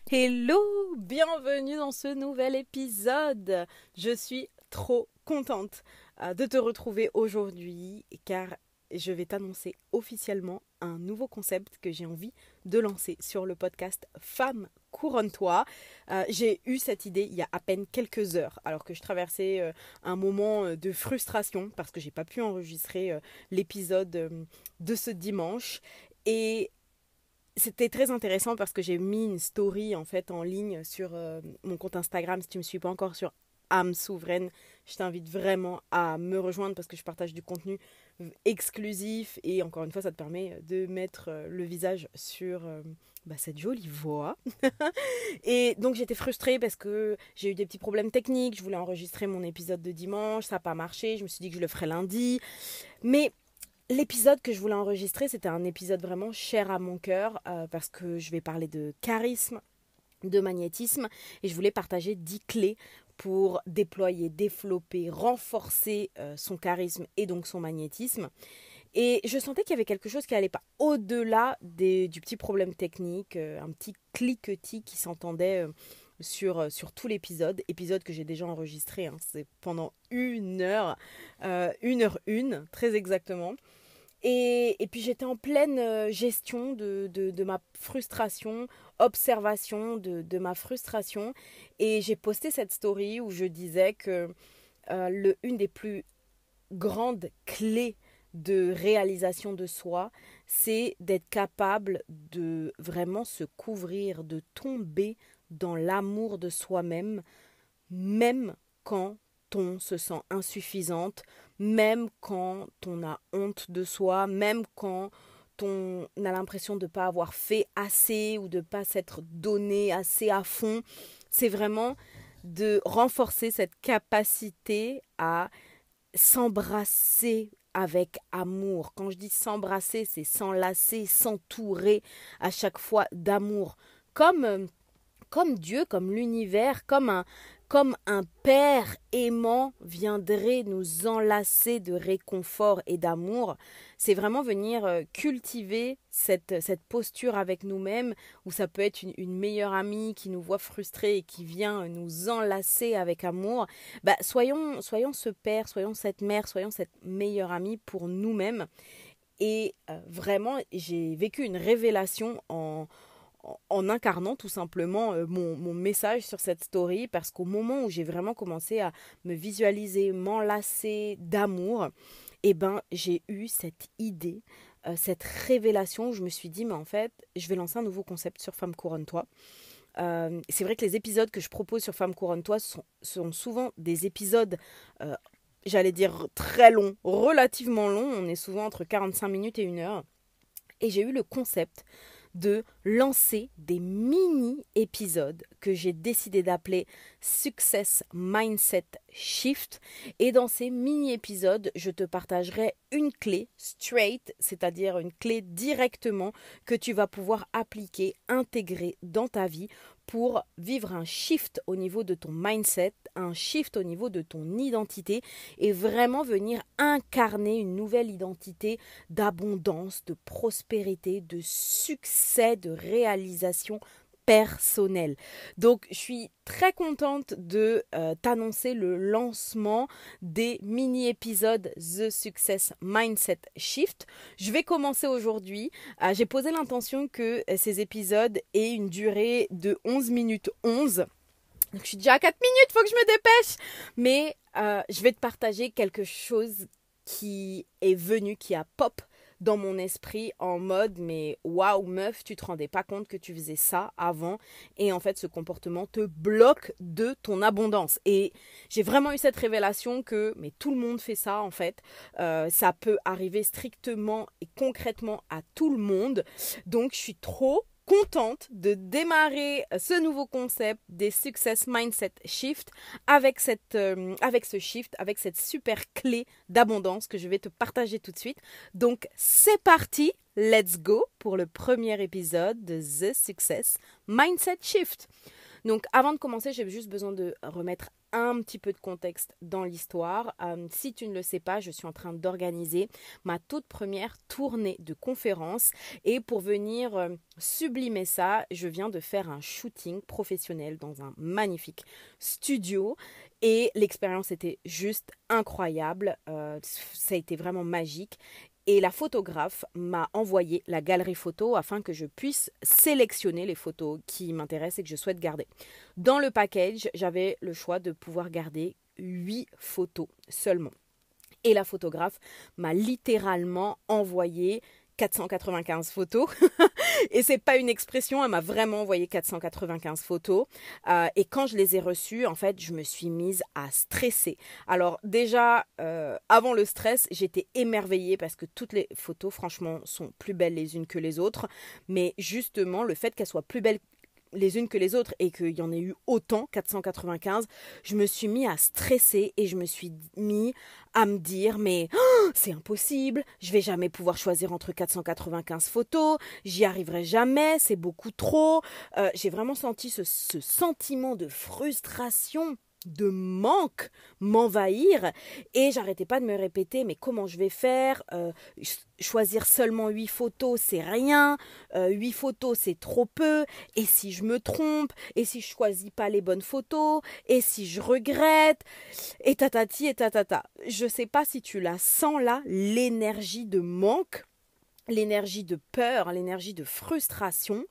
Hello, bienvenue dans ce nouvel épisode. Je suis trop contente de te retrouver aujourd'hui car je vais t'annoncer officiellement un nouveau concept que j'ai envie de lancer sur le podcast Femme Couronne-toi. J'ai eu cette idée il y a à peine quelques heures alors que je traversais un moment de frustration parce que j'ai pas pu enregistrer l'épisode de ce dimanche et c'était très intéressant parce que j'ai mis une story en fait en ligne sur mon compte Instagram. Si tu me suis pas encore sur âme souveraine, je t'invite vraiment à me rejoindre parce que je partage du contenu exclusif et encore une fois ça te permet de mettre le visage sur cette jolie voix. Et donc j'étais frustrée parce que j'ai eu des petits problèmes techniques. Je voulais enregistrer mon épisode de dimanche, ça n'a pas marché. Je me suis dit que je le ferais lundi. Mais l'épisode que je voulais enregistrer, c'était un épisode vraiment cher à mon cœur parce que je vais parler de charisme, de magnétisme et je voulais partager 10 clés pour déployer, développer, renforcer son charisme et donc son magnétisme. Et je sentais qu'il y avait quelque chose qui n'allait pas au-delà du petit problème technique, un petit cliquetis qui s'entendait sur tout l'épisode, épisode que j'ai déjà enregistré, hein, c'est pendant 1 heure 1, très exactement. Et puis j'étais en pleine gestion de ma frustration, observation de ma frustration. Et j'ai posté cette story où je disais que une des plus grandes clés de réalisation de soi, c'est d'être capable de vraiment se couvrir, de tomber dans l'amour de soi-même, même quand on se sent insuffisante, même quand on a honte de soi, même quand on a l'impression de ne pas avoir fait assez ou de ne pas s'être donné assez à fond. C'est vraiment de renforcer cette capacité à s'embrasser avec amour. Quand je dis s'embrasser, c'est s'enlacer, s'entourer à chaque fois d'amour. Comme Dieu, comme l'univers, comme un père aimant viendrait nous enlacer de réconfort et d'amour. C'est vraiment venir cultiver cette posture avec nous-mêmes, où ça peut être une meilleure amie qui nous voit frustrés et qui vient nous enlacer avec amour. Soyons ce père, soyons cette mère, soyons cette meilleure amie pour nous-mêmes. Et vraiment, j'ai vécu une révélation en incarnant tout simplement mon message sur cette story parce qu'au moment où j'ai vraiment commencé à me visualiser, m'enlacer d'amour, j'ai eu cette idée, cette révélation où je me suis dit mais en fait je vais lancer un nouveau concept sur Femme Couronne-toi. C'est vrai que les épisodes que je propose sur Femme Couronne-toi sont souvent des épisodes j'allais dire très longs, relativement longs, on est souvent entre 45 minutes et 1 heure. Et j'ai eu le concept de lancer des mini-épisodes que j'ai décidé d'appeler Success Mindset Shift. Et dans ces mini-épisodes, je te partagerai une clé straight, c'est-à-dire une clé directement que tu vas pouvoir appliquer, intégrer dans ta vie pour vivre un shift au niveau de ton mindset, un shift au niveau de ton identité et vraiment venir incarner une nouvelle identité d'abondance, de prospérité, de succès, de réalisation personnelle. Donc, je suis très contente de t'annoncer le lancement des mini-épisodes The Success Mindset Shift. Je vais commencer aujourd'hui. J'ai posé l'intention que ces épisodes aient une durée de 11 minutes 11. Donc, je suis déjà à 4 minutes, faut que je me dépêche. Mais je vais te partager quelque chose qui est venu, qui a pop dans mon esprit en mode mais waouh meuf, tu te rendais pas compte que tu faisais ça avant et en fait ce comportement te bloque de ton abondance. Et j'ai vraiment eu cette révélation que mais tout le monde fait ça en fait. Ça peut arriver strictement et concrètement à tout le monde. Donc je suis trop contente de démarrer ce nouveau concept des Success Mindset Shift avec avec ce shift, avec cette super clé d'abondance que je vais te partager tout de suite. Donc c'est parti, let's go pour le premier épisode de The Success Mindset Shift. Donc avant de commencer, j'ai juste besoin de remettre un petit peu de contexte dans l'histoire. Si tu ne le sais pas, je suis en train d'organiser ma toute première tournée de conférences et pour venir sublimer ça, je viens de faire un shooting professionnel dans un magnifique studio et l'expérience était juste incroyable. Ça a été vraiment magique. Et la photographe m'a envoyé la galerie photo afin que je puisse sélectionner les photos qui m'intéressent et que je souhaite garder. Dans le package, j'avais le choix de pouvoir garder 8 photos seulement. Et la photographe m'a littéralement envoyé 495 photos. Et c'est pas une expression, elle m'a vraiment envoyé 495 photos. Et quand je les ai reçues, en fait, je me suis mise à stresser. Alors déjà, avant le stress, j'étais émerveillée parce que toutes les photos, franchement, sont plus belles les unes que les autres. Mais justement, le fait qu'elles soient plus belles les unes que les autres et qu'il y en ait eu autant, 495, je me suis mis à stresser et je me suis mis à me dire mais c'est impossible, je vais jamais pouvoir choisir entre 495 photos, j'y arriverai jamais, c'est beaucoup trop. J'ai vraiment senti ce sentiment de frustration, de manque m'envahir et j'arrêtais pas de me répéter mais comment je vais faire, choisir seulement 8 photos c'est rien, 8 photos c'est trop peu, et si je me trompe, et si je choisis pas les bonnes photos, et si je regrette, et tatati et tatata. Je sais pas si tu la sens là, l'énergie de manque, l'énergie de peur, l'énergie de frustration.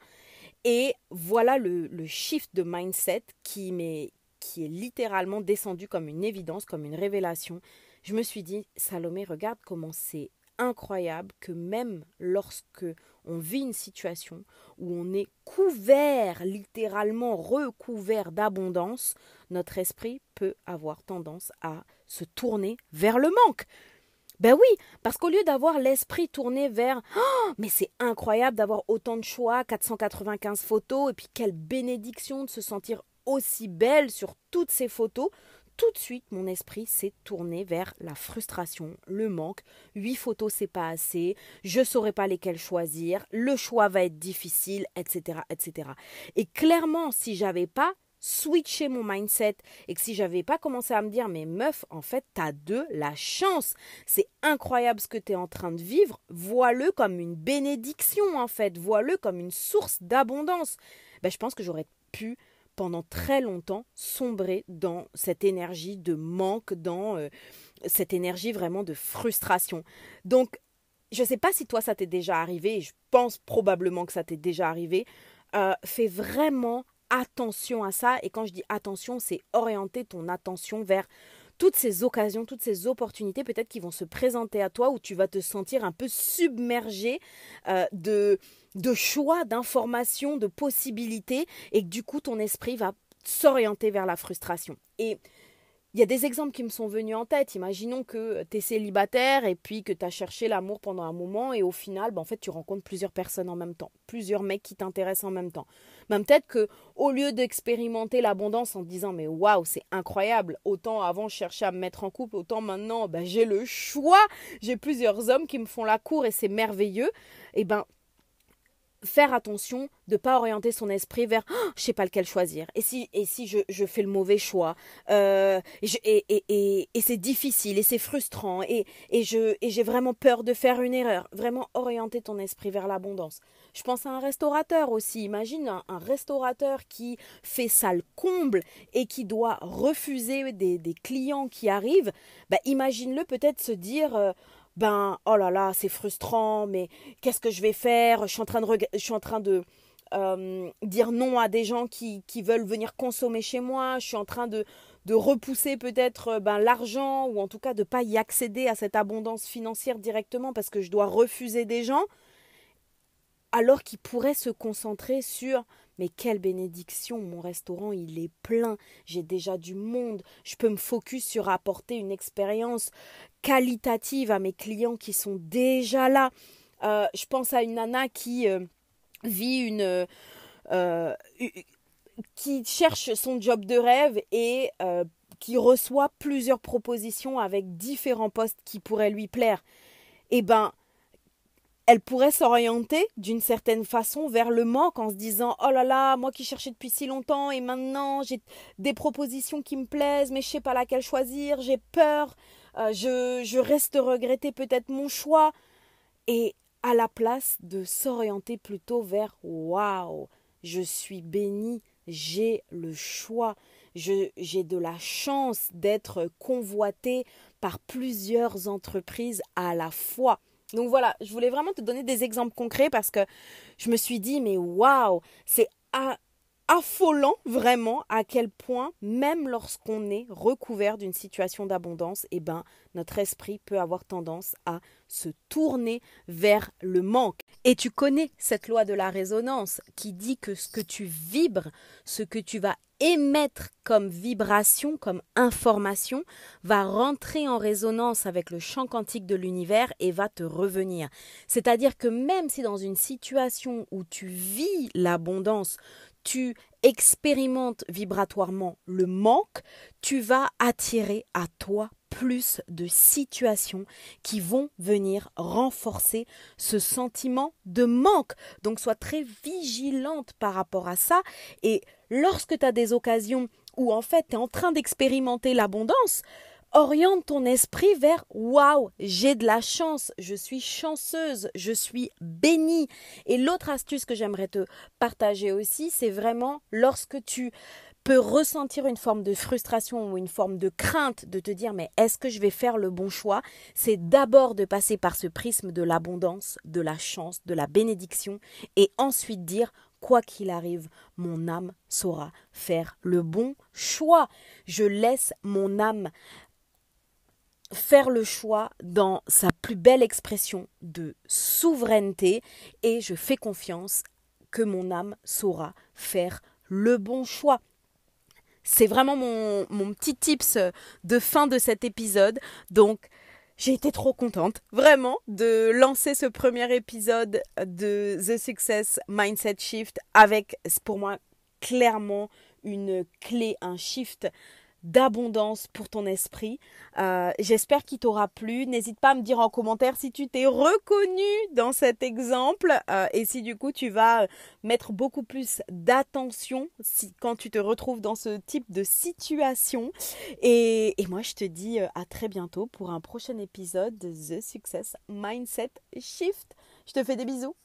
Et voilà le shift de mindset qui est littéralement descendu comme une évidence, comme une révélation. Je me suis dit, Salomé, regarde comment c'est incroyable que même lorsque on vit une situation où on est couvert, littéralement recouvert d'abondance, notre esprit peut avoir tendance à se tourner vers le manque. Ben oui, parce qu'au lieu d'avoir l'esprit tourné vers « Oh, mais c'est incroyable d'avoir autant de choix, 495 photos, et puis quelle bénédiction de se sentir aussi belle sur toutes ces photos », tout de suite, mon esprit s'est tourné vers la frustration, le manque. 8 photos, c'est pas assez. Je saurais pas lesquelles choisir. Le choix va être difficile, etc., etc. Et clairement, si j'avais pas switché mon mindset et que si j'avais pas commencé à me dire mais meuf, en fait, t'as de la chance. C'est incroyable ce que t'es en train de vivre. Vois-le comme une bénédiction, en fait. Vois-le comme une source d'abondance. Ben, je pense que j'aurais pu pendant très longtemps sombrer dans cette énergie de manque, dans cette énergie vraiment de frustration. Donc, je ne sais pas si toi ça t'est déjà arrivé, et je pense probablement que ça t'est déjà arrivé. Fais vraiment attention à ça, et quand je dis attention, c'est orienter ton attention vers toutes ces occasions, toutes ces opportunités peut-être qui vont se présenter à toi où tu vas te sentir un peu submergé de choix, d'informations, de possibilités et que du coup ton esprit va s'orienter vers la frustration. Et il y a des exemples qui me sont venus en tête. Imaginons que tu es célibataire et puis que tu as cherché l'amour pendant un moment et au final, en fait, tu rencontres plusieurs personnes en même temps, plusieurs mecs qui t'intéressent en même temps. Peut-être que au lieu d'expérimenter l'abondance en te disant mais waouh, c'est incroyable, autant avant je cherchais à me mettre en couple, autant maintenant j'ai le choix, j'ai plusieurs hommes qui me font la cour et c'est merveilleux. Et faire attention de ne pas orienter son esprit vers je sais pas lequel choisir et si je fais le mauvais choix et c'est difficile et c'est frustrant et j'ai vraiment peur de faire une erreur. Vraiment orienter ton esprit vers l'abondance. Je pense à un restaurateur aussi. Imagine un restaurateur qui fait salle comble et qui doit refuser des clients qui arrivent. Imagine-le peut-être se dire oh là là, c'est frustrant, mais qu'est-ce que je vais faire? Je suis en train de dire non à des gens qui veulent venir consommer chez moi. Je suis en train de repousser peut-être l'argent ou en tout cas de ne pas y accéder à cette abondance financière directement parce que je dois refuser des gens. Alors qu'ils pourraient se concentrer sur mais quelle bénédiction, mon restaurant il est plein, j'ai déjà du monde, je peux me focus sur apporter une expérience qualitative à mes clients qui sont déjà là. Je pense à une nana qui vit qui cherche son job de rêve et qui reçoit plusieurs propositions avec différents postes qui pourraient lui plaire. Et elle pourrait s'orienter d'une certaine façon vers le manque en se disant oh là là, moi qui cherchais depuis si longtemps et maintenant j'ai des propositions qui me plaisent mais je sais pas laquelle choisir, j'ai peur, je reste regretter peut-être mon choix. Et à la place de s'orienter plutôt vers waouh, je suis bénie, j'ai le choix, j'ai de la chance d'être convoitée par plusieurs entreprises à la fois. Donc voilà, je voulais vraiment te donner des exemples concrets parce que je me suis dit, mais waouh, c'est affolant vraiment à quel point, même lorsqu'on est recouvert d'une situation d'abondance, eh ben, notre esprit peut avoir tendance à se tourner vers le manque. Et tu connais cette loi de la résonance qui dit que ce que tu vibres, ce que tu vas émettre comme vibration, comme information, va rentrer en résonance avec le champ quantique de l'univers et va te revenir. C'est-à-dire que même si dans une situation où tu vis l'abondance, tu expérimentes vibratoirement le manque, tu vas attirer à toi plus de situations qui vont venir renforcer ce sentiment de manque. Donc sois très vigilante par rapport à ça et lorsque tu as des occasions où en fait tu es en train d'expérimenter l'abondance, oriente ton esprit vers waouh, j'ai de la chance, je suis chanceuse, je suis bénie. Et l'autre astuce que j'aimerais te partager aussi, c'est vraiment lorsque tu peux ressentir une forme de frustration ou une forme de crainte de te dire mais est-ce que je vais faire le bon choix, c'est d'abord de passer par ce prisme de l'abondance, de la chance, de la bénédiction et ensuite dire quoi qu'il arrive, mon âme saura faire le bon choix. Je laisse mon âme faire le choix dans sa plus belle expression de souveraineté et je fais confiance que mon âme saura faire le bon choix. C'est vraiment mon petit tips de fin de cet épisode. Donc, j'ai été trop contente, vraiment, de lancer ce premier épisode de The Success Mindset Shift avec, pour moi, clairement une clé, un shift d'abondance pour ton esprit. J'espère qu'il t'aura plu. N'hésite pas à me dire en commentaire si tu t'es reconnu dans cet exemple et si du coup tu vas mettre beaucoup plus d'attention quand tu te retrouves dans ce type de situation. Et moi je te dis à très bientôt pour un prochain épisode de The Success Mindset Shift. Je te fais des bisous.